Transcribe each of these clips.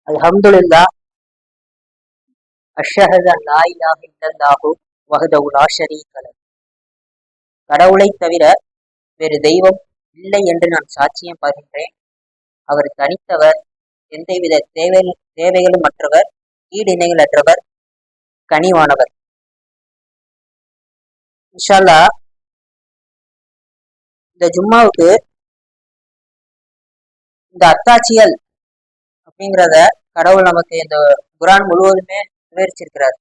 அல்ஹம்துலில்லாஹ் அஷ்ஹது அன் லா இலாஹ இல்லல்லாஹு வஹ்தஹு லா ஷரீக லஹ். கடவுளைத் தவிர வேறு தெய்வம் இல்லை என்று நான் சாட்சியம் பகிர்கிறேன். அவர் தனித்தவர், எந்தவித தேவைகளும் அற்றவர், ஈடிணைகளற்றவர், கனிவானவர். இன்ஷா அல்லாஹ் இந்த ஜும்மாவுக்கு இந்த அத்தாட்சிகள் அப்படிங்கிறத கடவுள் நமக்கு இந்த குர்ஆன் முழுவதுமே விவரிச்சிருக்கிறார்.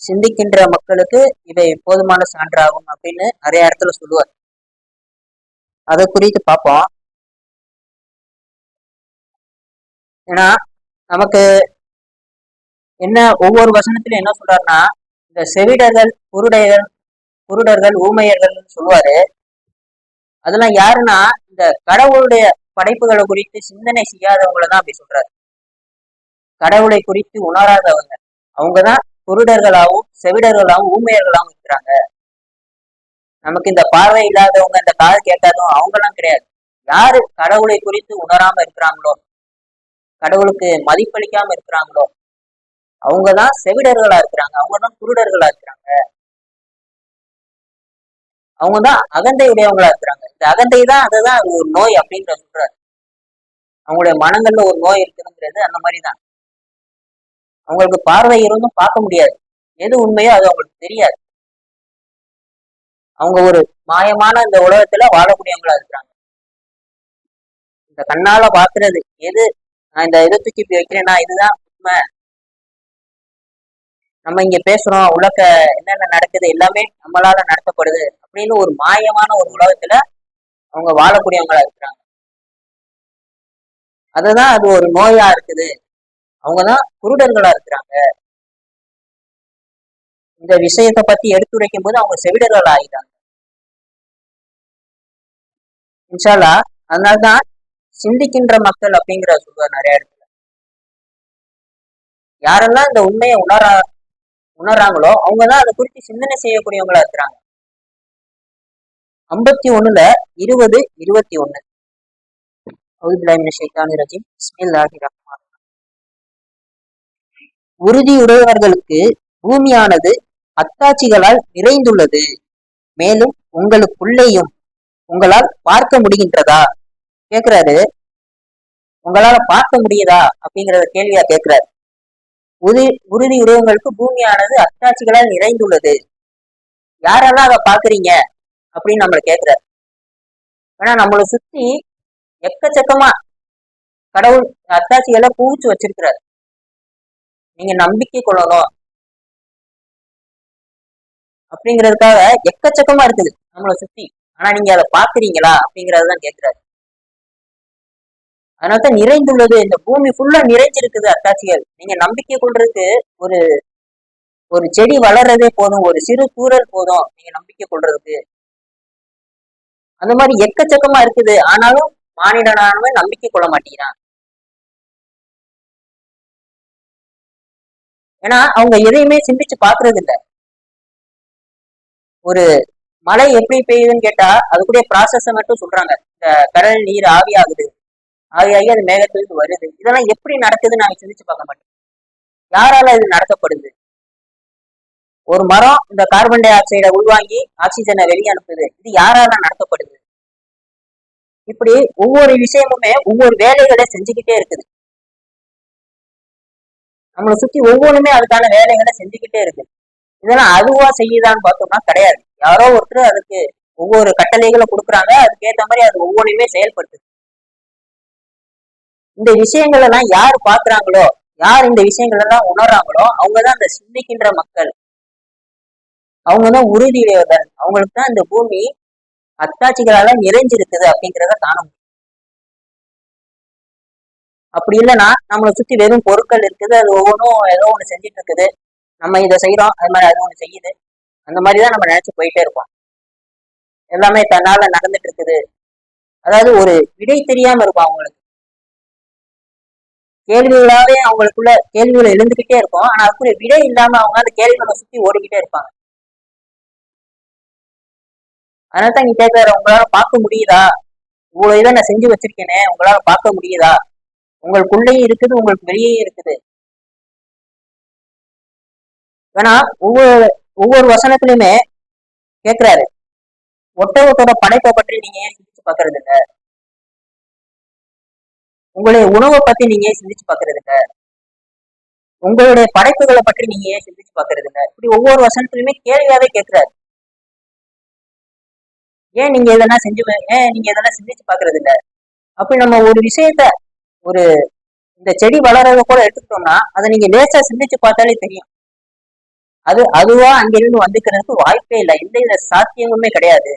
சிந்திக்கின்ற மக்களுக்கு இவை போதுமான சான்றாகும் அப்படின்னு நிறைய இடத்துல சொல்லுவார். அதை குறித்து பார்ப்போம். ஏன்னா நமக்கு என்ன ஒவ்வொரு வசனத்திலும் என்ன சொல்றாருன்னா, இந்த செவிடர்கள், குருடர்கள், ஊமையர்கள் சொல்லுவாரு. அதெல்லாம் யாருன்னா இந்த கடவுளுடைய படைப்புகளை குறித்து சிந்தனை செய்யாதவங்களை தான் அப்படி சொல்றாரு. கடவுளை குறித்து உணராதவங்க, அவங்கதான் குருடர்களாகவும் செவிடர்களாகவும் ஊமையர்களாகவும் இருக்கிறாங்க. நமக்கு இந்த பார்வை இல்லாதவங்க, இந்த காது கேட்காதவங்க அவங்கெல்லாம் கிடையாது. யாரு கடவுளை குறித்து உணராம இருக்கிறாங்களோ, கடவுளுக்கு மதிப்பளிக்காம இருக்கிறாங்களோ, அவங்கதான் செவிடர்களா இருக்கிறாங்க, அவங்கதான் குருடர்களா இருக்கிறாங்க, அவங்கதான் அகந்தை உடையவங்களா இருக்கிறாங்க. இந்த அகந்தை தான் அதுதான் ஒரு நோய் அப்படின்ற சொல்றாரு. அவங்களுடைய மனங்கள்ல ஒரு நோய் இருக்குங்கிறது அந்த மாதிரிதான். அவங்களுக்கு பார்வை இருந்தும் பார்க்க முடியாது, எது உண்மையோ அது அவங்களுக்கு தெரியாது. அவங்க ஒரு மாயமான இந்த உலகத்துல வாழக்கூடியவங்களா இருக்கிறாங்க. இந்த கண்ணால பாக்குறது எது, நான் இந்த இதை தூக்கி வைக்கிறேன்னா இதுதான் உண்மை, நம்ம இங்க பேசுறோம், உலக என்னென்ன நடக்குது எல்லாமே நம்மளால நடத்தப்படுது அப்படின்னு ஒரு மாயமான ஒரு உலகத்துல அவங்க வாழக்கூடியவங்களா இருக்கிறாங்க. அதுதான் அது ஒரு நோயா இருக்குது. அவங்கதான் குருடர்களா இருக்கிறாங்க. இந்த விஷயத்தை பத்தி எடுத்துரைக்கும் போது அவங்க செவிடர்கள் ஆகிட்டாங்க. இன்ஷா அல்லாஹ் அதனால்தான் சிந்திக்கின்ற மக்கள் அப்படிங்கிற சொல்லுவார் நிறைய இடத்துல. யாரெல்லாம் இந்த உண்மையை உணர்றாங்களோ அவங்கதான் அதை குறித்து சிந்தனை செய்யக்கூடியவங்களா இருக்கிறாங்க. 51ல 20, 21. உறுதியுடையவர்களுக்கு பூமியானது அத்தாட்சிகளால் நிறைந்துள்ளது, மேலும் உங்களுக்குள்ளேயும் உங்களால் பார்க்க முடிகின்றதா கேக்குறாரு. உங்களால பார்க்க முடியுதா அப்படிங்கிறத கேள்வியா கேட்கிறாரு. உறுதியுடையவங்களுக்கு பூமியானது அத்தாட்சிகளால் நிறைந்துள்ளது, யாரெல்லாம் அதை பாக்குறீங்க அப்படின்னு நம்மளை கேட்கிறாரு. ஏன்னா நம்மளை சுத்தி எக்கச்சக்கமா கடவுள் அத்தாட்சிகளை குவிச்சு வச்சிருக்கிறார். நீங்க நம்பிக்கை கொள்ளணும் அப்படிங்கிறதுக்காக எக்கச்சக்கமா இருக்குது நம்மளை சுத்தி. ஆனா நீங்க அதை பாக்குறீங்களா அப்படிங்கறதுதான் கேட்கிறாரு. அதனால்தான் நிறைந்துள்ளது, இந்த பூமி ஃபுல்லா நிறைஞ்சிருக்குது அத்தாட்சிகள். நீங்க நம்பிக்கை கொள்றதுக்கு ஒரு ஒரு செடி வளர்றதே போதும், ஒரு சிறு தூரல் போதும் நீங்க நம்பிக்கை கொள்றதுக்கு. அந்த மாதிரி எக்கச்சக்கமா இருக்குது. ஆனாலும் மானிடனானவன் நம்பிக்கை கொள்ள மாட்டேங்கிறான். ஏன்னா அவங்க எதையுமே சிந்திச்சு பாக்குறது இல்லை. ஒரு மழை எப்படி பெய்யுதுன்னு கேட்டா அதுக்குடைய ப்ராசஸ மட்டும் சொல்றாங்க. இந்த கடல் நீர் ஆவியாகுது, ஆவியாகி அது மேகத்திலிருந்து வருது, இதெல்லாம் எப்படி நடக்குதுன்னு நாங்க சிந்திச்சு பார்க்க மாட்டோம். யாரால இது நடத்தப்படுது? ஒரு மரம் இந்த கார்பன் டை ஆக்சைடை உள்வாங்கி ஆக்சிஜனை வெளியே அனுப்புது, இது யாரால நடத்தப்படுது? இப்படி ஒவ்வொரு விஷயமுமே ஒவ்வொரு வேலைகளை செஞ்சுக்கிட்டே இருக்குது. நம்மளை சுத்தி ஒவ்வொன்றுமே அதுக்கான வேலைகளை செஞ்சுக்கிட்டே இருக்கு. இதெல்லாம் அதுவா செய்யுதான்னு பார்த்தோம்னா கிடையாது. யாரோ ஒருத்தர் அதுக்கு ஒவ்வொரு கட்டளைகளை கொடுக்குறாங்க, அதுக்கு ஏற்ற மாதிரி அது ஒவ்வொன்றுமே செயல்படுத்துது. இந்த விஷயங்கள் எல்லாம் யார் பாக்குறாங்களோ, யார் இந்த விஷயங்கள் எல்லாம் உணர்றாங்களோ அவங்கதான் இந்த சிந்திக்கின்ற மக்கள், அவங்கதான் உறுதியுடையவர்கள். அவங்களுக்கு தான் இந்த பூமி அத்தாட்சிகளால நிறைஞ்சிருக்குது அப்படிங்கிறத காண முடியும். அப்படி இல்லைன்னா நம்மளை சுத்தி வெறும் பொருட்கள் இருக்குது, அது ஒவ்வொன்றும் ஏதோ ஒண்ணு செஞ்சுட்டு இருக்குது, நம்ம இதை செய்யறோம் அது மாதிரி அது ஒண்ணு செய்யுது, அந்த மாதிரிதான் நம்ம நினைச்சு போயிட்டே இருப்போம். எல்லாமே தன்னால நடந்துட்டு இருக்குது. அதாவது ஒரு விடை தெரியாம இருக்கும் அவங்களுக்கு. கேள்விகளாவே அவங்களுக்குள்ள கேள்விகளை எழுந்துகிட்டே இருக்கும். ஆனா அதுக்குரிய விடை இல்லாம அவங்க அந்த கேள்விகளை சுத்தி ஓடிக்கிட்டே இருப்பாங்க. அதனால்தான் நீ கேட்கிற, உங்களால பார்க்க முடியுதா? இவ்வளவு இதை நான் செஞ்சு வச்சிருக்கேனே, உங்களால பார்க்க முடியுதா? உங்களுக்குள்ளேயும் இருக்குது, உங்களுக்கு வெளியே இருக்குது. ஏன்னா ஒவ்வொரு ஒவ்வொரு வசனத்திலுமே கேட்கிறாரு, ஒட்டகத்தோட படைப்பை பற்றி நீங்க ஏன் சிந்திச்சு பாக்குறது இல்ல? உங்களுடைய உணவை பத்தி நீங்க ஏன் சிந்திச்சு பாக்குறது இல்ல? உங்களுடைய படைப்புகளை பற்றி நீங்க ஏன் சிந்திச்சு பாக்குறது இல்ல? இப்படி ஒவ்வொரு வசனத்திலுமே கேள்வியாவே கேட்கிறாரு. ஏன் நீங்க இதெல்லாம் ஏன் நீங்க இதெல்லாம் சிந்திச்சு பாக்குறது இல்ல? அப்படி நம்ம ஒரு விஷயத்த, ஒரு இந்த செடி வளர்றத கூட எடுத்துக்கிட்டோம்னா அதை நீங்க லேசா சிந்திச்சு பார்த்தாலே தெரியும். அதுவா அங்கிருந்து வந்துக்கிறதுக்கு வாய்ப்பே இல்லை, எந்த வித சாத்தியமுமே கிடையாது.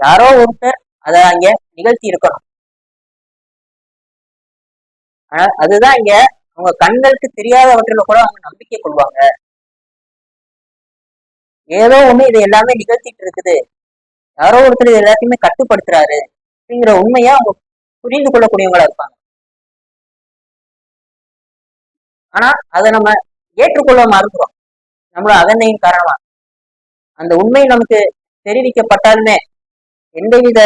யாரோ ஒருத்தர் அதை அங்க நிகழ்த்தி இருக்கணும். ஆனா அதுதான் இங்க அவங்க கண்களுக்கு தெரியாதவற்றில கூட அவங்க நம்பிக்கை கொள்வாங்க. ஏதோ ஒண்ணு இது எல்லாமே நிகழ்த்திட்டு இருக்குது, யாரோ ஒருத்தர் இது எல்லாத்தையுமே கட்டுப்படுத்துறாரு அப்படிங்கிற உண்மையா அவங்க புரிந்து கொள்ளக்கூடியவங்களா இருப்பாங்க. ஆனா அதை நம்ம ஏற்றுக்கொள்ள மறுக்கிறோம், நம்மளோட அகந்தையின் காரணமா. அந்த உண்மை நமக்கு தெரிவிக்கப்பட்டாலுமே எந்தவித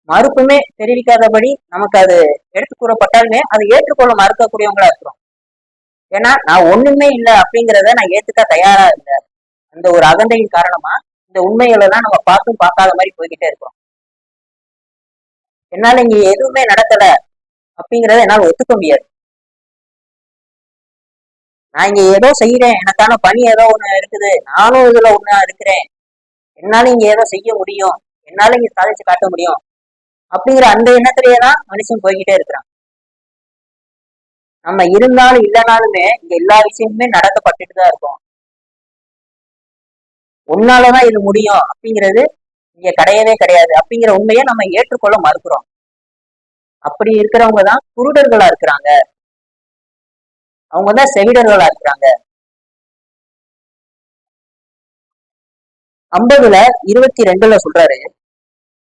மறுப்புமே தெரிவிக்காதபடி நமக்கு அது எடுத்து கூறப்பட்டாலுமே அதை ஏற்றுக்கொள்ள மறுக்கக்கூடியவங்களா இருக்கிறோம். ஏன்னா நான் ஒண்ணுமே இல்லை அப்படிங்கிறத நான் ஏத்துக்க தயாரா இல்லை. அந்த ஒரு அகந்தையின் காரணமா இந்த உண்மைகளை எல்லாம் நம்ம பார்த்தும் பார்க்காத மாதிரி போய்கிட்டே இருக்கிறோம். என்னால இங்க எதுவுமே நடக்கல அப்படிங்கிறத என்னால ஒத்துக்க முடியாது. நான் இங்க ஏதோ செய்யறேன், எனக்கான பணி ஏதோ ஒண்ணு இருக்குது, நானும் இதுல ஒண்ணா இருக்கிறேன், என்னால இங்க ஏதோ செய்ய முடியும், என்னால இங்க சாதிச்சு காட்ட முடியும் அப்படிங்கிற அந்த எண்ணத்திலேயேதான் மனுஷன் போய்கிட்டே இருக்கிறான். நம்ம இருந்தாலும் இல்லைனாலுமே இங்க எல்லா விஷயமுமே நடக்கப்பட்டுட்டு தான் இருக்கும். உன்னாலதான் இது முடியும் அப்படிங்கிறது இங்க கிடையவே கிடையாது அப்படிங்கிற உண்மையை நம்ம ஏற்றுக்கொள்ள மறுக்கிறோம். அப்படி இருக்கிறவங்க தான் குருடர்களா இருக்கிறாங்க, அவங்கதான் செவிடர்களா இருக்கிறாங்க. 50:22 சொல்றாரு,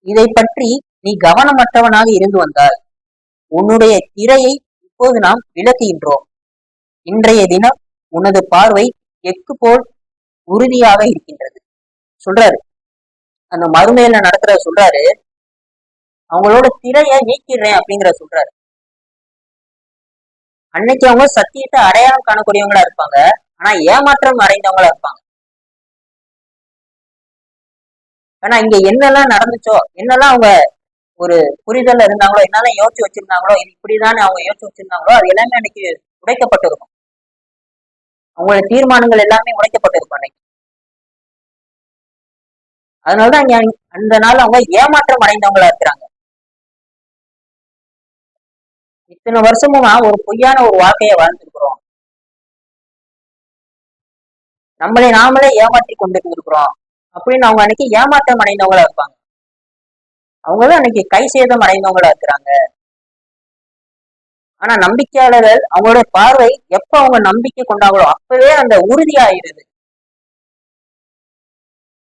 இதை பற்றி நீ கவனமற்றவனாக இருந்து வந்தால் உன்னுடைய திரையை இப்போது நாம் விளக்குகின்றோம். இன்றைய தினம் உனது பார்வை எக்கு போல் உறுதியாக இருக்கின்றது சொல்றாரு. அந்த மறுமையில நடக்கிற சொல்றாரு, அவங்களோட திரையை நீக்கிடுறேன் அப்படிங்கிற சொல்றாரு. அன்னைக்கு அவங்க சத்தியத்தை அடையாளம் காணக்கூடியவங்களா இருப்பாங்க, ஆனா ஏமாற்றம் அடைந்தவங்களா இருப்பாங்க. ஆனா இங்க என்னெல்லாம் நடந்துச்சோ, என்னெல்லாம் அவங்க ஒரு புரிதல் இருந்தாங்களோ, என்னெல்லாம் யோசிச்சு வச்சிருந்தாங்களோ, இது இப்படிதான் அவங்க யோசிச்சு வச்சிருந்தாங்களோ அது எல்லாமே அன்னைக்கு உடைக்கப்பட்டிருக்கும். அவங்களோட தீர்மானங்கள் எல்லாமே உடைக்கப்பட்டிருக்கும் அன்னைக்கு. அதனாலதான் இங்க அந்த நாள் அவங்க ஏமாற்றம் அடைந்தவங்களா இருக்கிறாங்க. இத்தனை வருஷமுமா ஒரு பொய்யான ஒரு வாழ்க்கையை வாழ்ந்துருக்கிறோம், நம்மளை நாமளே ஏமாற்றி கொண்டு இருக்கிறோம் அப்படின்னு அவங்க அன்னைக்கு ஏமாற்றம் அடைந்தவங்களா இருப்பாங்க. அவங்கதான் அன்னைக்கு கை சேதம் அடைந்தவங்களா இருக்கிறாங்க. ஆனா நம்பிக்கையாளர்கள் அவங்களோட பார்வை எப்ப அவங்க நம்பிக்கை கொண்டாங்களோ அப்பவே அந்த உறுதி ஆயிருது.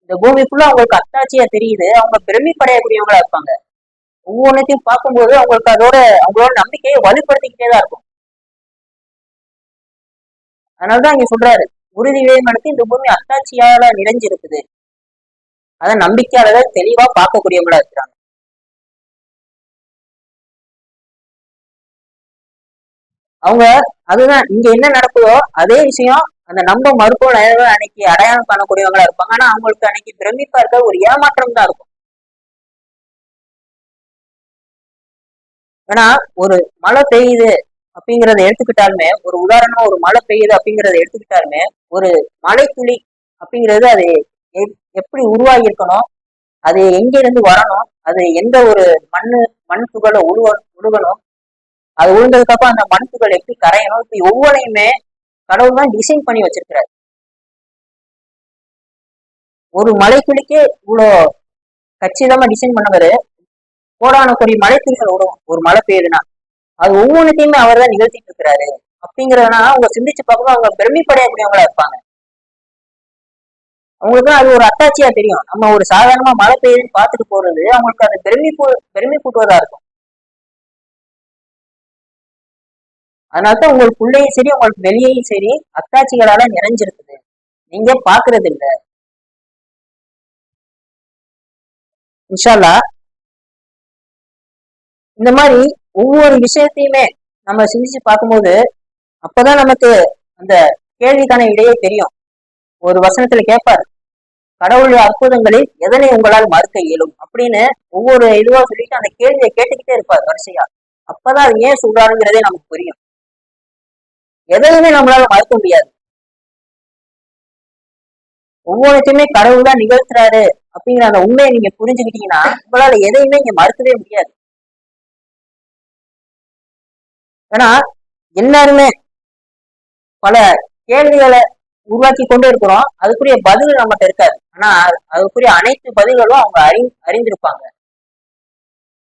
இந்த பூமிக்குள்ள அவங்களுக்கு அத்தாட்சியா தெரியுது, அவங்க பிரமிப்படையக்கூடியவங்களா இருப்பாங்க. ஒவ்வொன்றையும் பார்க்கும்போது அவங்களுக்கு அவங்களோட நம்பிக்கையை வலுப்படுத்திக்கிட்டே தான் இருக்கும். அதனாலதான் இங்க சொல்றாரு, உறுதி வேணும்னு இந்த பூமி அத்தாட்சியால நிறைஞ்சிருக்குது, அதை நம்பிக்கையாளர்கள் தெளிவா பார்க்கக்கூடியவங்களா இருக்கிறாங்க. அவங்க அதுதான் இங்க என்ன நடக்குதோ அதே விஷயம் அந்த நம்ப மறுப்போம் அன்னைக்கு அடையாளம் காணக்கூடியவங்களா இருப்பாங்க. ஆனா அவங்களுக்கு அன்னைக்கு பிரமிப்பா இருக்க ஒரு ஏமாற்றம் தான் இருக்கும். ஏன்னா ஒரு மழை பெய்யுது அப்படிங்கறத எடுத்துக்கிட்டாலுமே, ஒரு உதாரணமா ஒரு மழை பெய்யுது அப்படிங்கறத எடுத்துக்கிட்டாலுமே, ஒரு மழை துளி அப்படிங்கிறது அது எப்படி உருவாகி இருக்கணும், அது எங்க இருந்து வரணும், அது எந்த ஒரு மண் துகளை உழுகணும், அது உழுந்ததுக்கு அப்புறம் அந்த மண் துகள் எப்படி கரையணும், இப்படி ஒவ்வொன்றையுமே கடவுள் தான் டிசைன் பண்ணி வச்சிருக்கிறார். ஒரு மலைத்துளிக்கே இவ்வளோ கச்சிதமா டிசைன் பண்ணவர் கோடான கோடி மலைத்துளிகள் விடும் ஒரு மழை பெய்யுதுன்னா, அது ஒவ்வொன்றுத்தையுமே அவர் தான் நிகழ்த்திட்டு இருக்கிறாரு அப்படிங்கிறதுனால அவங்க சிந்திச்சு பார்க்கும்போது அவங்க பெருமைப்படையக்கூடியவங்களா இருப்பாங்க. அவங்களுக்கு அது ஒரு அத்தாட்சியா தெரியும். நம்ம ஒரு சாதாரணமா மழை பெய்யுதுன்னு பார்த்துட்டு போறது அவங்களுக்கு அது பெருமை கூட்டுவதா இருக்கும். அதனால்தான் உங்களுக்குள்ளேயும் சரி உங்களுக்கு வெளியேயும் சரி அத்தாட்சிகளால நிறைஞ்சிருக்குது, நீங்க பாக்குறது இல்ல. இன்ஷா அல்லாஹ் இந்த மாதிரி ஒவ்வொரு விஷயத்தையுமே நம்ம சிந்திச்சு பார்க்கும்போது அப்பதான் நமக்கு அந்த கேள்விக்கான இடையே தெரியும். ஒரு வசனத்துல கேட்பார், கடவுளுடைய அற்புதங்களில் எதனை உங்களால் மறுக்க இயலும் அப்படின்னு ஒவ்வொரு இதுவா சொல்லிட்டு அந்த கேள்வியை கேட்டுக்கிட்டே இருப்பார் வரிசையா. அப்பதான் அது ஏன் சொல்றாருங்கிறதே நமக்கு புரியும். எதையுமே நம்மளால மறுக்க முடியாது. ஒவ்வொருத்தையுமே கடவுள் தான் நிகழ்த்துறாரு அப்படிங்கிற அந்த உண்மையை நீங்க புரிஞ்சுக்கிட்டீங்கன்னா உங்களால எதையுமே இங்க மறுக்கவே முடியாது. ஏன்னா எல்லாருமே பல கேள்விகளை உருவாக்கி கொண்டு இருக்கிறோம். அதுக்குரிய பதில் நம்மகிட்ட இருக்காது. ஆனா அதுக்குரிய அனைத்து பதில்களும் அவங்க அறிந்திருப்பாங்க.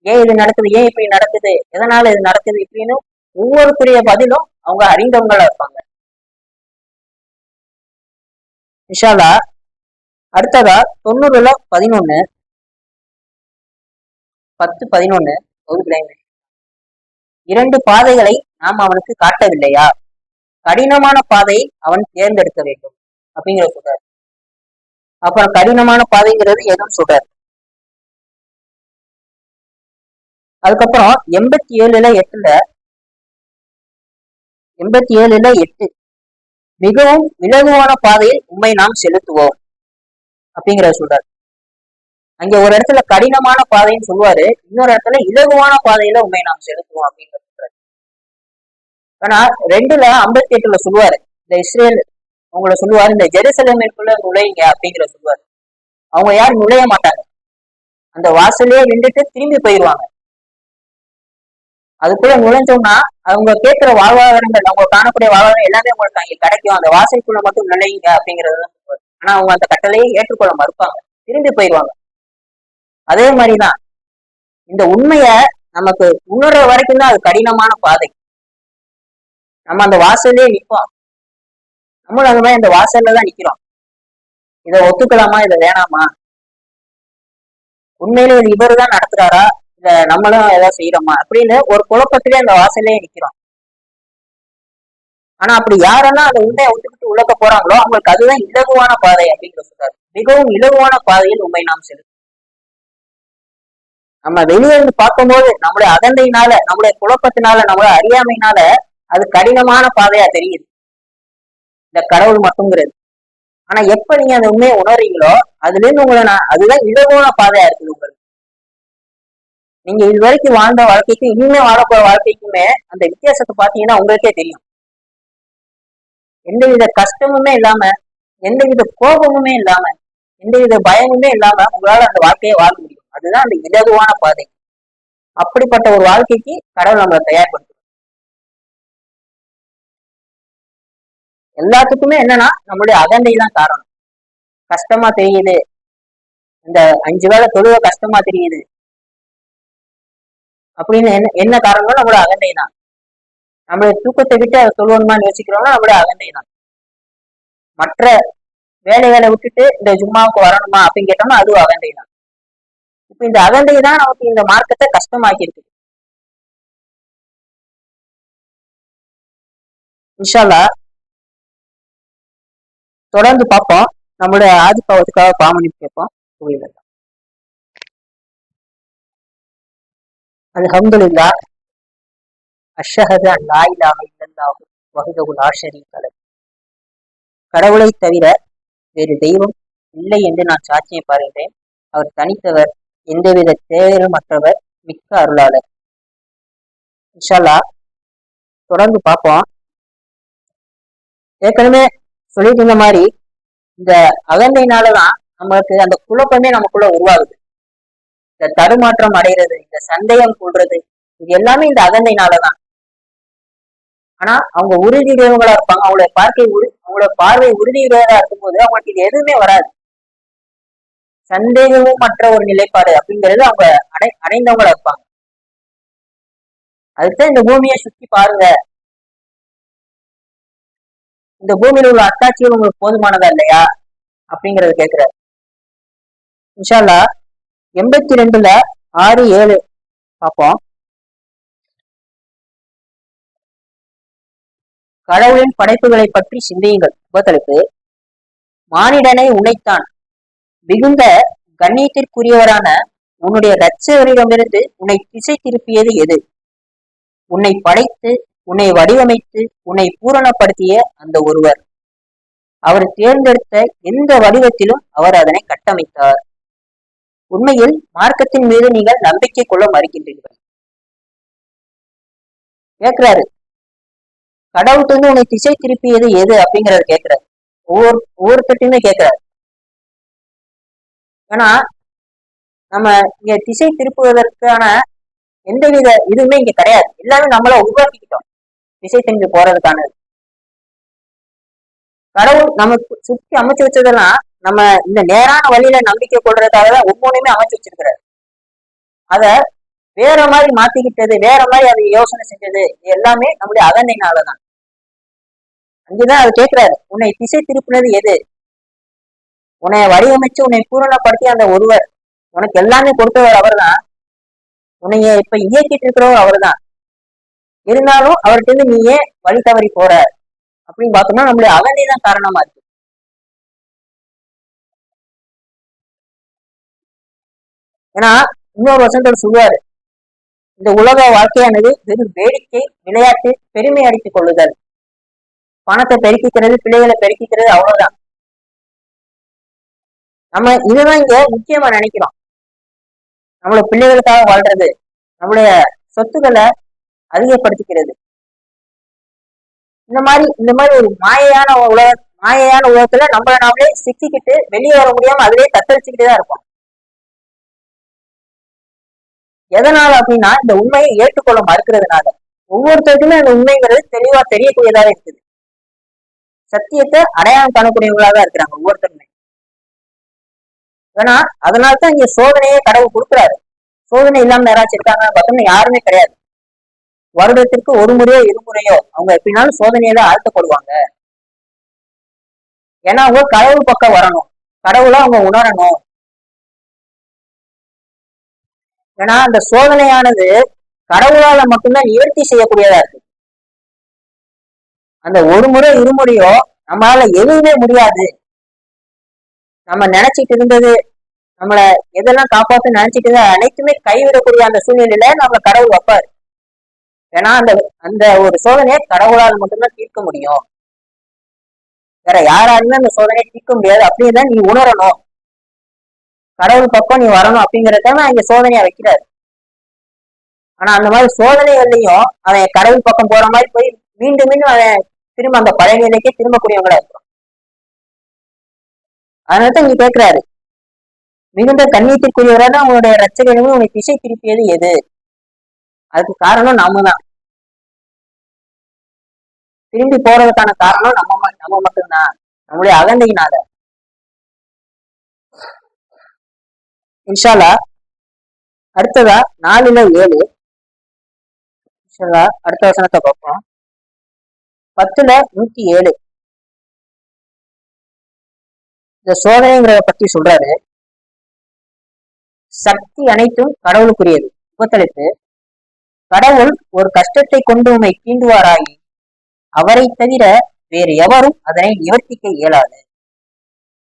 ஏன் இது நடக்குது, ஏன் இப்படி நடக்குது, எதனால இது நடக்குது இப்படின்னு ஒவ்வொருக்குரிய பதிலும் அவங்க அறிந்தவங்களா இருப்பாங்க. விஷாலா அடுத்ததா 90-11 10-11 2 பாதைகளை நாம் அவனுக்கு காட்டவில்லையா, கடினமான பாதையை அவன் தேர்ந்தெடுக்க வேண்டும் அப்படிங்கிற சொல்றாரு. அப்புறம் கடினமான பாதைங்கிறது எதுவும் சொல்றாரு. அதுக்கப்புறம் 87-8 மிகவும் இலகுவான பாதையில் உண்மை நாம் செலுத்துவோம் அப்படிங்கிற சொல்றாரு. அங்க ஒரு இடத்துல கடினமான பாதைன்னு சொல்லுவாரு, இன்னொரு இடத்துல இலகுவான பாதையில உண்மை நாம் செலுத்துவோம் அப்படிங்கிற சொல்றாரு. ஆனா 2:58 சொல்லுவாரு, இந்த இஸ்ரேல் அவங்கள சொல்லுவாரு, இந்த ஜெருசலேமிற்குள்ள நுழைங்க அப்படிங்கிற சொல்லுவாரு. அவங்க யாரும் நுழைய மாட்டாங்க, அந்த வாசலையே நின்றுட்டு திரும்பி போயிடுவாங்க. அதுக்குள்ள நுழைஞ்சோம்னா அவங்க கேட்கிற வாழ்வாதாரங்கள், அவங்க காணக்கூடிய வாழ்வாதாரம் எல்லாமே உங்களுக்கு அங்கே கிடைக்கும், அந்த வாசலுக்குள்ள மட்டும் நுழைங்க அப்படிங்கிறது. ஆனா அவங்க அந்த கட்டளையை ஏற்றுக்கொள்ள மறுப்பாங்க, திரும்பி போயிடுவாங்க. அதே மாதிரிதான் இந்த உண்மைய நமக்கு உணர்ற வரைக்கும் தான் அது கடினமான பாதை. நம்ம அந்த வாசல்லே நிற்போம், நம்மளும் அந்த மாதிரி அந்த வாசல்ல தான் நிக்கிறோம். இதை ஒத்துக்கலாமா, இதை வேணாமா, உண்மையிலே இது இவரு தான் நடத்துறாரா, இல்ல நம்மளும் ஏதாவது செய்யறோமா அப்படின்னு ஒரு குழப்பத்திலே அந்த வாசல்லே நிக்கிறோம். ஆனா அப்படி யாரெல்லாம் அந்த உண்மையை ஒத்துக்கிட்டு உலக போறாங்களோ அவங்களுக்கு அதுதான் இலகுவான பாதை அப்படின்னு சொல்றாரு. மிகவும் இலகுவான பாதையில் உண்மை நாம் செலுத்தும். நம்ம வெளியே இருந்து பார்க்கும்போது நம்மளுடைய அகந்தையினால, நம்மளுடைய குழப்பத்தினால, நம்மளுடைய அறியாமையினால அது கடினமான பாதையா தெரியுது, இந்த கடவுள் மட்டும்ங்கிறது. ஆனா எப்ப நீங்க அந்த உண்மையை உணர்றீங்களோ அதுல இருந்து உங்களை அதுதான் இலகுவான பாதையா இருக்குது உங்களுக்கு. நீங்க இது வரைக்கும் வாழ்ந்த வாழ்க்கைக்கும் இனிமே வாழப்போற வாழ்க்கைக்குமே அந்த வித்தியாசத்தை பார்த்தீங்கன்னா உங்களுக்கே தெரியும். எந்தவித கஷ்டமுமே இல்லாம, எந்தவித கோபமுமே இல்லாம, எந்தவித பயமுமே இல்லாம உங்களால அந்த வாழ்க்கையை வாழ முடியும். அதுதான் அந்த இலகுவான பாதை. அப்படிப்பட்ட ஒரு வாழ்க்கைக்கு கடவுள் நம்மளை தயார்படுத்தும். எல்லாத்துக்குமே என்னன்னா நம்மளுடைய அகந்தை தான் காரணம். கஷ்டமா தெரியுது, இந்த 5 வேளை தொழுவ கஷ்டமா தெரியுது அப்படின்னு என்ன காரணம், நம்மளோட அகந்தை தான். நம்மளுடைய தூக்கத்தை விட்டு அதை தொழுவணுமான்னு யோசிக்கிறோம்னா நம்மளுடைய அகந்தை தான். மற்ற வேலைகளை விட்டுட்டு இந்த ஜும்மாவுக்கு வரணுமா அப்படின்னு கேட்டோம்னா அதுவும் அகந்தை தான். இப்ப இந்த அகந்தை தான் நமக்கு இந்த மார்க்கத்தை கஷ்டமாக்கி இருக்கு. இன்ஷா அல்லாஹ் தொடர்ந்து பார்ப்போம். நம்மளுடைய ஆதிப்பாவத்துக்காக பாமணிப்பு கேட்போம். அல்ஹம்துலில்லாஹ் அஷ்ஹது அன் லா இலாஹ இல்லல்லாஹு வஹ்தஹு லா ஷரீக லஹு, கடவுளை தவிர வேறு தெய்வம் இல்லை என்று நான் சாட்சியம் பாருகிறேன். அவர் தனித்தவர், எந்தவித தேவையும் மற்றவர், மிக்க அருளாளர். இன்ஷா அல்லாஹ் தொடர்ந்து பார்ப்போம். ஏற்கனவே சொல்லிட்டு இருந்த மாதிரி இந்த அகந்தையினாலதான் நமக்கு அந்த குழப்பமே நமக்குள்ள உருவாகுது. இந்த தடுமாற்றம் அடைகிறது, இந்த சந்தேகம் கொள்றது, இது எல்லாமே இந்த அகந்தையினாலதான். ஆனா அவங்க உறுதியுடையவங்களா இருப்பாங்க, அவங்களோட பார்வை உறுதியுடையதா இருக்கும்போது அவங்களுக்கு இது எதுவுமே வராது. சந்தேகமும் மற்ற ஒரு நிலைப்பாடு அப்படிங்கிறது அவங்க அடைந்தவங்களா இருப்பாங்க. அதுதான் இந்த பூமியை சுத்தி பாருங்க, இந்த பூமியில உள்ள அத்தாட்சிகள் உங்களுக்கு போதுமானதா இல்லையா அப்படிங்கறத கேட்கிறாரு. இன்ஷா அல்லாஹ் 82-6-7 பார்ப்போம். கடவுளின் படைப்புகளை பற்றி சிந்தியுங்கள். உபத்தலைப்பு, மானிடனை உன்னைத்தான் மிகுந்த கண்ணியத்திற்குரியவரான உன்னுடைய இரட்சகரிடமிருந்து உன்னை திசை திருப்பியது எது? உன்னை படைத்து உன்னை வடிவமைத்து உன்னை பூரணப்படுத்திய அந்த ஒருவர். அவர் தேர்ந்தெடுத்த எந்த வடிவத்திலும் அவர் அதனை கட்டமைத்தார். உண்மையில் மார்க்கத்தின் மீது நீங்கள் நம்பிக்கை கொள்ள மறுக்கின்றீர்கள். கேட்கிறாரு, கடவுள்கிட்ட உன்னை திசை திருப்பியது எது அப்படிங்கறத கேட்கிறாரு. ஒவ்வொருத்தட்டுமே கேட்கிறாரு. ஏன்னா நம்ம இங்க திசை திருப்புவதற்கான எந்தவித இதுவுமே இங்க கிடையாது. எல்லாமே நம்மள உருவாக்கிக்கிட்டோம் திசை திரும்பி போறதுக்கானது. கடவுள் நமக்கு சுத்தி அமைச்சு வச்சதெல்லாம் நம்ம இந்த நேரான வழியில நம்பிக்கை கொள்றதுக்காக தான் ஒவ்வொன்றுமே அமைச்சு வச்சிருக்கிறாரு. அத வேற மாதிரி மாத்திக்கிட்டது, வேற மாதிரி அதை யோசனை செஞ்சது எல்லாமே நம்முடைய அகந்தைனாலதான். அங்கேதான் அது கேட்கிறாரு, உன்னை திசை திருப்பினது எது? உன்னை வடிவமைச்சு உன்னை பூரணப்படுத்தி அந்த ஒருவர், உனக்கு எல்லாமே கொடுத்தவர் அவர் தான். உன்னைய இப்ப இயக்கிட்டு இருக்கிறவர் அவர் தான். இருந்தாலும் அவர்கிட்ட இருந்து நீ ஏன் வழி தவறி போற அப்படின்னு பார்த்தோம்னா நம்மளுடைய அகந்தை தான் காரணமா இருக்கு. ஏன்னா இன்னொரு வசனத்தோடு சொல்லுவாரு, இந்த உலக வாழ்க்கையானது வெறும் வேடிக்கை, விளையாட்டு, பெருமை அடித்துக் கொள்ளுதல், பணத்தை பெருக்கிக்கிறது, பிள்ளைகளை பெருக்கிக்கிறது, அவ்வளவுதான். நம்ம இதுதான் இங்க முக்கியமா நினைக்கிறோம். நம்மள பிள்ளைகளுக்காக வாழ்றது, நம்மளுடைய சொத்துக்களை அதிகப்படுத்திக்கிறது, இந்த மாதிரி ஒரு மாயையான உலகத்துல நம்மள நாமளே சிக்கிக்கிட்டு வெளியே வர முடியாம அதுலயே தத்தளிச்சுக்கிட்டே தான் இருப்போம். எதனால அப்படின்னா இந்த உண்மையை ஏற்றுக்கொள்ள மறுக்கிறதுனால. ஒவ்வொருத்தருக்குமே அந்த உண்மைங்கிறது தெளிவா தெரியக்கூடியதாக இருக்குது. சத்தியத்தை அடையாளம் காணக்கூடியவங்களாக தான் இருக்கிறாங்க ஒவ்வொருத்தருமே. ஏன்னா அதனால்தான் இங்க சோதனையே கடவுள் கொடுக்குறாரு. சோதனை இல்லாம யாராச்சும் இருக்காங்க பார்த்தோம்னா யாருமே கிடையாது. வருடத்திற்கு ஒரு முறையோ இருமுறையோ அவங்க எப்படினாலும் சோதனையில ஆழ்த்தப்படுவாங்க. ஏன்னா அவங்க கடவுள் பக்கம் வரணும், கடவுளை அவங்க உணரணும். ஏன்னா அந்த சோதனையானது கடவுளால மட்டும்தான் நிவர்த்தி செய்யக்கூடியதா இருக்கு. அந்த ஒரு முறை இருமுறையோ நம்மளால எதுவுமே முடியாது. நம்ம நினைச்சிட்டு இருந்தது, நம்மள எதெல்லாம் காப்பாத்து நினைச்சிட்டு இருந்த அனைத்துமே கைவிடக்கூடிய அந்த சூழ்நிலையில நம்ம கடவுள் வைப்பாரு. ஏன்னா அந்த அந்த ஒரு சோதனையை கடவுளால் மட்டும்தான் தீர்க்க முடியும். வேற யாராலுமே அந்த சோதனையை தீர்க்க முடியாது. அப்படிதான் நீ உணரணும், கடவுள் பக்கம் நீ வரணும் அப்படிங்கறத இங்க சோதனையா வைக்கிறாரு. ஆனா அந்த மாதிரி சோதனைகள்லையும் அவன் கடவுள் பக்கம் போற மாதிரி போய் மீண்டும் மீண்டும் அவன் திரும்ப அந்த பழைய நிலைக்கே திரும்பக்கூடியவங்களா இருக்கும். அதனாலதான் இங்க கேட்கிறாரு, மிகுந்த கண்ணியத்திற்குரியவரான அவனுடைய ரட்சகனும் உன்னை திசை திருப்பியது எது? அதுக்கு காரணம் நாம தான். திரும்பி போறதுக்கான காரணம் நம்ம மட்டும்தான், நம்முடைய அகந்தையினால. இன்ஷால்லா அடுத்ததா 4:7 இன்ஷால்லா அடுத்த வசனத்தை பார்ப்போம். 10:107 இந்த சோதனைங்கிறத பத்தி சொல்றாரு. சக்தி அனைத்தும் கடவுளுக்குரியது. உபத்தளித்து, கடவுள் ஒரு கஷ்டத்தை கொண்டு உண்மை தீண்டுவாராகி அவரை தவிர வேறு எவரும் அதனை நிவர்த்திக்க இயலாது.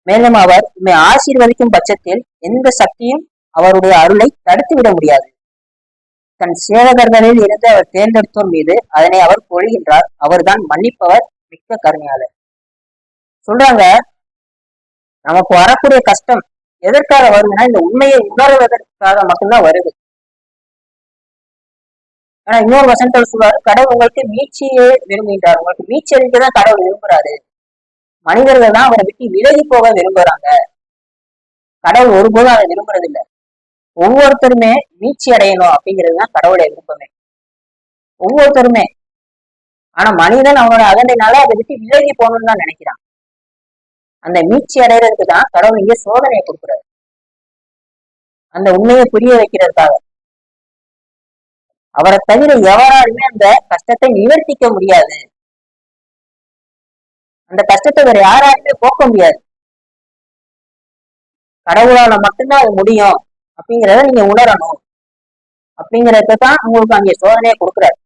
மேலும் அவர் உண்மை ஆசீர்வதிக்கும் பட்சத்தில் எந்த சக்தியும் அவருடைய அருளை தடுத்து விட முடியாது. தன் சேவகர்களில் இருந்து அவர் தேர்ந்தெடுத்தோர் மீது அதனை அவர் பொழிகின்றார். அவர்தான் மன்னிப்பவர், மிக்க கருணையாளர். சொல்றாங்க, நமக்கு வரக்கூடிய கஷ்டம் எதற்காக வருதுன்னா இந்த உண்மையை உணர்வதற்காக மட்டும்தான் வருது. ஆனா இன்னொரு வசனத்தில் சொல்றாரு, கடவுள் உங்களுக்கு மீட்சியே விரும்புகின்றார். உங்களுக்கு மீட்சி அளிக்கதான் கடவுள் விரும்புறாரு. மனிதர்கள் தான் அவரை விட்டு விலகி போக விரும்புறாங்க. கடவுள் ஒருபோதும் அதை விரும்புறது இல்லை. ஒவ்வொருத்தருமே மீட்சி அடையணும் அப்படிங்கிறது தான் கடவுளை விருப்பமே, ஒவ்வொருத்தருமே. ஆனா மனிதன் அவனோட அகண்டைனால அதை விட்டு விலகி போகணும்னு தான் நினைக்கிறான். அந்த மீட்சி அடைகிறதுக்கு தான் கடவுள் இங்கே சோதனையை கொடுக்குறாரு, அந்த உண்மையை புரிய வைக்கிறதுக்காக. அவரை தவிர எவராலுமே அந்த கஷ்டத்தை நிவர்த்திக்க முடியாது. அந்த கஷ்டத்தை வேற யாராலுமே போக்க முடியாது. கடவுளால மட்டும்தான் அது முடியும் அப்படிங்கிறத நீங்க உணரணும். அப்படிங்கறதான் உங்களுக்கு அங்கே சோதனையை கொடுக்குறாரு.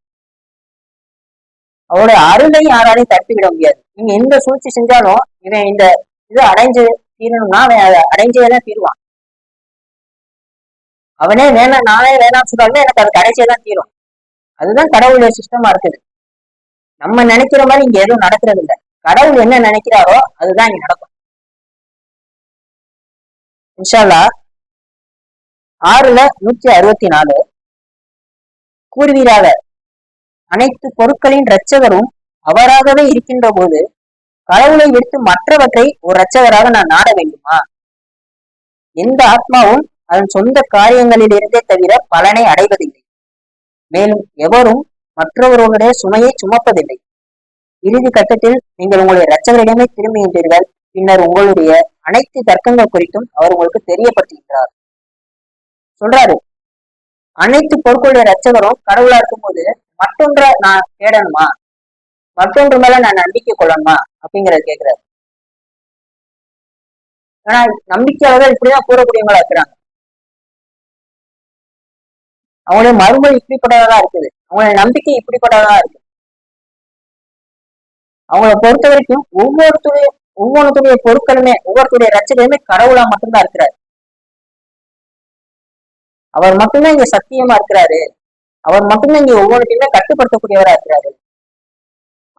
அவருடைய அருளையும் யாராலையும் தடுத்துவிட முடியாது. நீங்க எந்த சூழ்ச்சி செஞ்சாலும் இவன் இந்த இது அடைஞ்சு தீரணும்னா அவன் அதை அடைஞ்சேதான் தீருவான். அவனே வேணாம், நானே வேணாம்னு சொன்னாலுமே எனக்கு அது கடைசியதான் தீரும். அதுதான் கடவுளுடைய சிஸ்டமா இருக்குது. நம்ம நினைக்கிற மாதிரி இங்க எதுவும் நடக்கிறது இல்லை. கடவுள் என்ன நினைக்கிறாரோ அதுதான் இங்க நடக்கும். இன்ஷா அல்லாஹ் 6:164 கூறுவீராக, அனைத்து பொருட்களின் இரட்சகரும் அவராகவே இருக்கின்ற போது கடவுளை விடுத்து மற்றவற்றை ஒரு இரட்சகராக நான் நாட வேண்டுமா? எந்த ஆத்மாவும் அதன் சொந்த காரியங்களில் இருந்தே தவிர பலனை அடைவதில்லை. மேலும் எவரும் மற்றவர்களுடைய சுமையை சுமப்பதில்லை. இறுதி கட்டத்தில் நீங்கள் உங்களுடைய இரட்சகரிடமே திரும்புகின்றீர்கள். பின்னர் உங்களுடைய அனைத்து தர்க்கங்கள் குறித்தும் அவர் உங்களுக்கு தெரியப்படுத்துகின்றார். சொல்றாரு, அனைத்து பொருட்களுடைய இரட்சகரும் கடவுளா இருக்கும்போது மற்றொன்றை நான் தேடணுமா, மற்றொன்று மேல நான் நம்பிக்கை கொள்ளணுமா அப்படிங்கறத கேட்கிறாரு. ஆனா நம்பிக்கையாளர்கள் இப்படிதான் கூறக்கூடியவங்களா இருக்கிறாங்க. அவங்களுடைய மறுமொழி இப்படிப்பட்டதா இருக்குது, அவங்களுடைய நம்பிக்கை இப்படிப்பட்டதா இருக்கு. அவங்கள பொறுத்த வரைக்கும் ஒவ்வொருத்துடைய பொருட்களுமே, ஒவ்வொருத்துடைய ரட்சகருமே கடவுளா மட்டும்தான் இருக்கிறாரு. அவர் மட்டும்தான் இங்க சத்தியமா இருக்கிறாரு. அவர் மட்டும்தான் இங்க ஒவ்வொருத்தையுமே கட்டுப்படுத்தக்கூடியவரா இருக்கிறாரு.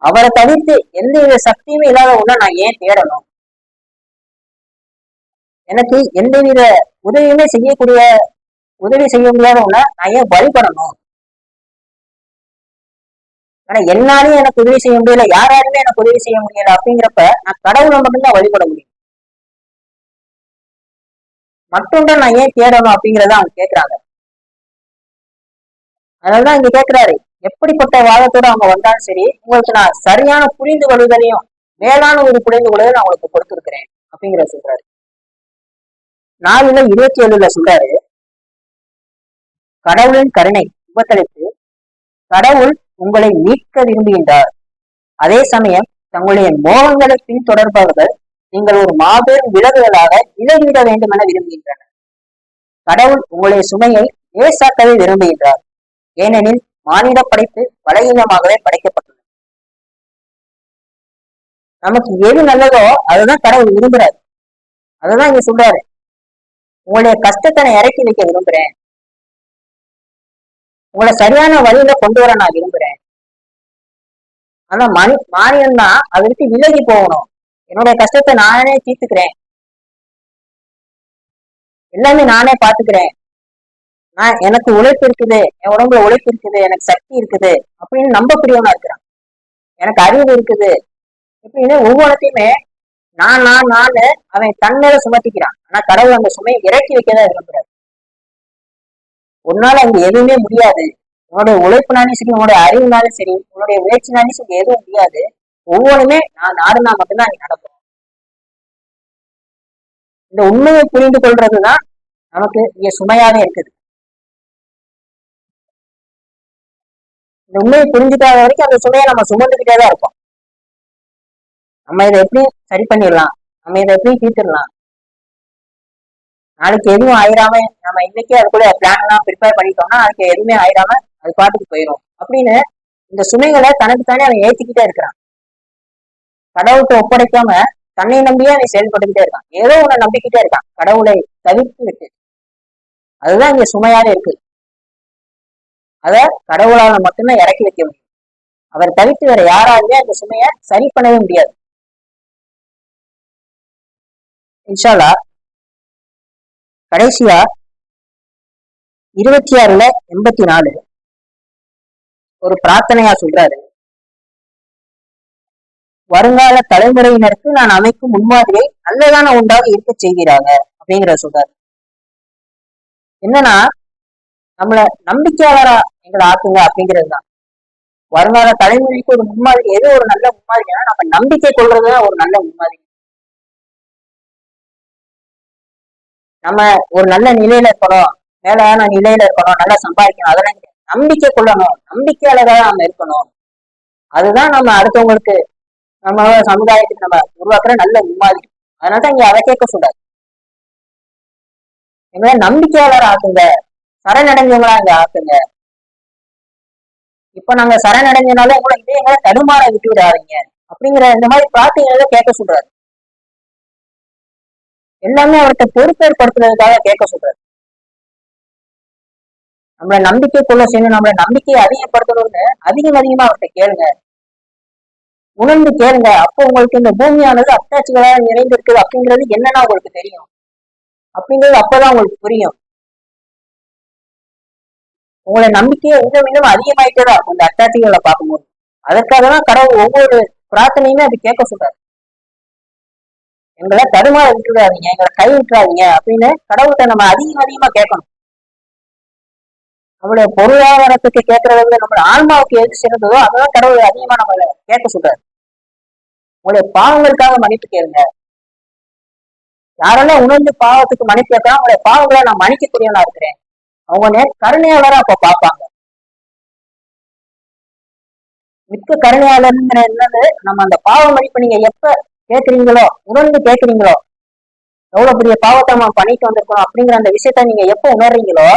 அவரை தவிர்த்து எந்த வித சக்தியுமே இல்லாத ஒண்ண நான் ஏன் தேடணும்? எனக்கு எந்தவித உதவியுமே உதவி செய்ய முடியாத ஒண்ண நான் ஏன் வழிபடணும்? ஆனா என்னாலையும் எனக்கு உதவி செய்ய முடியல, யாராலுமே எனக்கு உதவி செய்ய முடியல அப்படிங்கிறப்ப நான் கடவுளை மட்டும்தான் வழிபட முடியும். மற்றொன்றை நான் ஏன் தேடணும் அப்படிங்கிறத அவங்க கேட்கிறாங்க. அதனாலதான் இங்க கேட்கிறாரு, எப்படிப்பட்ட வாதத்தோட அவங்க வந்தாலும் சரி, உங்களுக்கு நான் சரியான புரிந்து கொள்வதையும் மேலான ஒரு புரிந்து கொள்வதை நான் உங்களுக்கு கொடுத்திருக்கிறேன் அப்படிங்கிற சொல்றாரு. 4:27 சொல்றாரு, கடவுளின் கருணை உபத்தளித்து கடவுள் உங்களை மீட்க விரும்புகின்றார். அதே சமயம் தங்களுடைய மோகங்களை பின்தொடர்பவர்கள் நீங்கள் ஒரு மாபெரும் விலகுகளாக விலகிவிட வேண்டும் என விரும்புகின்றனர். கடவுள் உங்களுடைய சுமையை லேசாக்கவே விரும்புகின்றார். ஏனெனில் மானிட படைப்பு பலகீனமாகவே படைக்கப்பட்டுள்ளது. நமக்கு எது நல்லதோ அதுதான் கடவுள் விரும்புறாரு. அதுதான் இங்க சொல்றாரு, உங்களுடைய கஷ்டத்தை நான் இறக்கி வைக்க விரும்புறேன், உங்களை சரியான வழியில கொண்டு வர நான் விரும்புறேன். ஆனா மானியம் தான் அதற்கு விலகி போகணும். என்னுடைய கஷ்டத்தை நானே தீர்த்துக்கிறேன், எல்லாமே நானே பாத்துக்கிறேன், எனக்கு உழைப்பு இருக்குது, என் உடம்புல உழைப்பு இருக்குது, எனக்கு சக்தி இருக்குது அப்படின்னு நம்பக்கூடியவனா இருக்கிறான். எனக்கு அறிவு இருக்குது இப்படின்னு ஒவ்வொருத்தையுமே நான் அவன் தன்மேல சுமத்திக்கிறான். ஆனா கடவுள் அந்த சுமையை இறக்கி வைக்கதான் விரும்புறாரு. உன்னால அங்க எதுவுமே முடியாது, உன்னுடைய உழைப்புனாலும் சரி, உன்னுடைய அறிவுனாலும் சரி, உன்னுடைய முயற்சினாலும் சரி, எதுவும் முடியாது. ஒவ்வொன்றுமே நான் நாடுனா மட்டும்தான் அங்க நடக்கும். இந்த உண்மையை புரிந்து கொள்றதுதான் நமக்கு இங்க சுமையாவே இருக்குது. இந்த உண்மையை புரிஞ்சுக்காத வரைக்கும் அந்த சுமையை நம்ம சுமந்துக்கிட்டே தான் இருப்போம். நம்ம இதை எப்படி சரி பண்ணிடலாம், நம்ம இதை எப்படி தீர்த்திடலாம், நாளைக்கு எதுவும் ஆயிராம நம்ம இன்னைக்கே அது கூட பிளான் எல்லாம் ப்ரிப்பேர் பண்ணிட்டோம்னா அதுக்கு எதுவுமே ஆயிராம அது பாட்டுக்கு போயிடும் அப்படின்னு இந்த சுமைகளை தனக்கு தானே அவன் ஏத்திக்கிட்டே இருக்கிறான். கடவுள்கிட்ட ஒப்படைக்காம தன்னை நம்பியே அவன் செயல்பட்டுக்கிட்டே இருக்கான். ஏதோ ஒண்ணு நம்பிக்கிட்டே இருக்கான், கடவுளை தவிர்த்து விட்டு. அதுதான் இங்க சுமையாவே இருக்கு. அத கடவுளால மட்டும்தான் இறக்கி வைக்க முடியும். அவர் தவிர்த்து வேற யாராலுமே அந்த சுமையை சரி பண்ணவே முடியாது. இன்ஷா அல்லாஹ் கடைசியா 26:84 ஒரு பிரார்த்தனையா சொல்றாரு, வருங்கால தலைமுறையினருக்கு நான் அமைக்கும் முன்மாதிரியை நல்லதான உண்டாக இருக்க செய்கிறாங்க அப்படிங்கிற சொல்றாரு. என்னன்னா நம்மள நம்பிக்கையாளரா எங்களை ஆக்குங்க அப்படிங்கிறது தான். வருங்கால தலைமுறைக்கு ஒரு முன்மாதிரி, எது ஒரு நல்ல முன்மாதிரினா நம்ம நம்பிக்கை கொள்றதுதான் ஒரு நல்ல முன்மாதிரி. நம்ம ஒரு நல்ல நிலையில இருக்கணும், மேலான நிலையில இருக்கணும், நல்லா சம்பாதிக்கணும், அதெல்லாம் நம்பிக்கை கொள்ளணும், நம்பிக்கையாளராக நம்ம இருக்கணும். அதுதான் நம்ம அடுத்தவங்களுக்கு, நம்ம சமுதாயத்துக்கு நம்ம உருவாக்குற நல்ல முன்மாதிரி. அதனாலதான் இங்க அதை கேட்க சொல்றாரு, எங்களை நம்பிக்கையாளர் ஆக்குங்க, சரணடைஞ்சவங்களா இங்க ஆக்குங்க. இப்ப நாங்க சரணடைஞ்சனால கூட இதே எங்களை தடுமாற விட்டு விடாதீங்க அப்படிங்கிற இந்த மாதிரி பிரார்த்தனைகளை கேட்க சொல்றாரு. எல்லாமே அவர்கிட்ட பொறுப்பேற்படுத்துறதுக்காக கேட்க சொல்றாரு. நம்மளை நம்பிக்கைக்குள்ள செய்யணும், நம்மளை நம்பிக்கையை அதிகப்படுத்தணும்னு அதிகமா அவர்கிட்ட கேளுங்க, உணர்ந்து கேளுங்க. அப்போ உங்களுக்கு இந்த பூமியானது அத்தாட்சிகளாக நிறைந்திருக்குது அப்படிங்கிறது என்னன்னா உங்களுக்கு தெரியும், அப்படிங்கிறது அப்பதான் உங்களுக்கு புரியும். உங்களை நம்பிக்கையை இன்னும் அதிகமாயிட்டே இருக்கும் இந்த அத்தாட்சிகளை பார்க்கும்போது. அதற்காக தான் கடவுள் ஒவ்வொரு பிரார்த்தனையுமே அது கேட்க சொல்றாரு. எங்களை தடுமாற விட்டுறாதீங்க, எங்களை கை விட்டுறாதீங்க அப்படின்னு கடவுள்கிட்ட நம்ம அதிகமா கேட்கணும். நம்மளுடைய பொருளாதாரத்துக்கு கேட்கறத விட நம்மளோட ஆன்மாவுக்கு எது சிறந்ததோ அதெல்லாம் கடவுள் அதிகமா நம்மள கேட்க சொல்றாரு. உங்களுடைய பாவங்களுக்காக மன்னிப்பு கேளுங்க. யாரெல்லாம் உணர்ந்து பாவத்துக்கு மன்னிப்பு கேட்கலாம், உங்களுடைய பாவங்களை நான் மன்னிக்கக்கூடியவனா இருக்கிறேன், அவங்க கருணையாளரா அப்ப பார்ப்பாங்க. மிக்க கருணையாளருங்கிற என்னது, நம்ம அந்த பாவ மன்னிப்பு நீங்க எப்ப கேட்கறீங்களோ, உணர்ந்து கேட்கறீங்களோ, எவ்வளவு பெரிய பாவத்தை நம்ம பண்ணிட்டு வந்திருக்கோம் அப்படிங்கிற அந்த விஷயத்த நீங்க எப்ப உணர்றீங்களோ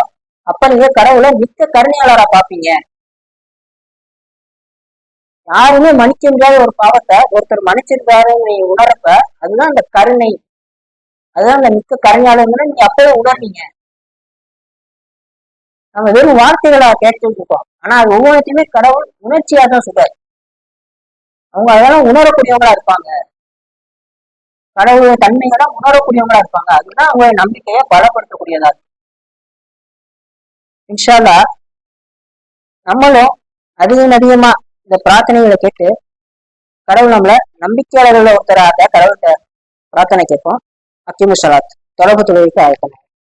அப்ப நீங்க கடவுளை மிக்க கருணையாளரா பார்ப்பீங்க. யாருமே மன்னிக்க முடியாத ஒரு பாவத்தை ஒருத்தர் மன்னிச்சிருக்காருன்னு நீங்க உணரப்ப அதுதான் அந்த கருணை, அதுதான் அந்த மிக்க கருணையாளர்னு நீங்க அப்பவே உணர்வீங்க. நம்ம வெறும் வார்த்தைகளா கேட்டுட்டு இருக்கோம், ஆனா அது ஒவ்வொருத்தையுமே கடவுள் உணர்ச்சியா தான் சொல்றாரு. அவங்க அதெல்லாம் உணரக்கூடியவங்களா இருப்பாங்க, கடவுளுடைய தன்மைகளை உணரக்கூடியவங்களா இருப்பாங்க. அதுதான் அவங்களுடைய நம்பிக்கையை பலப்படுத்தக்கூடியதா இருக்கும். இன்ஷா அல்லாஹ் நம்மளும் அதிகமா இந்த பிரார்த்தனைகளை கேட்டு கடவுள் நம்மள நம்பிக்கையாளர்கள் ஒருத்தராக கடவுள்கிட்ட பிரார்த்தனை கேட்போம். அக்கிமு சலாத், தொடர்பு தொழிலுக்கு ஆயத்தம்.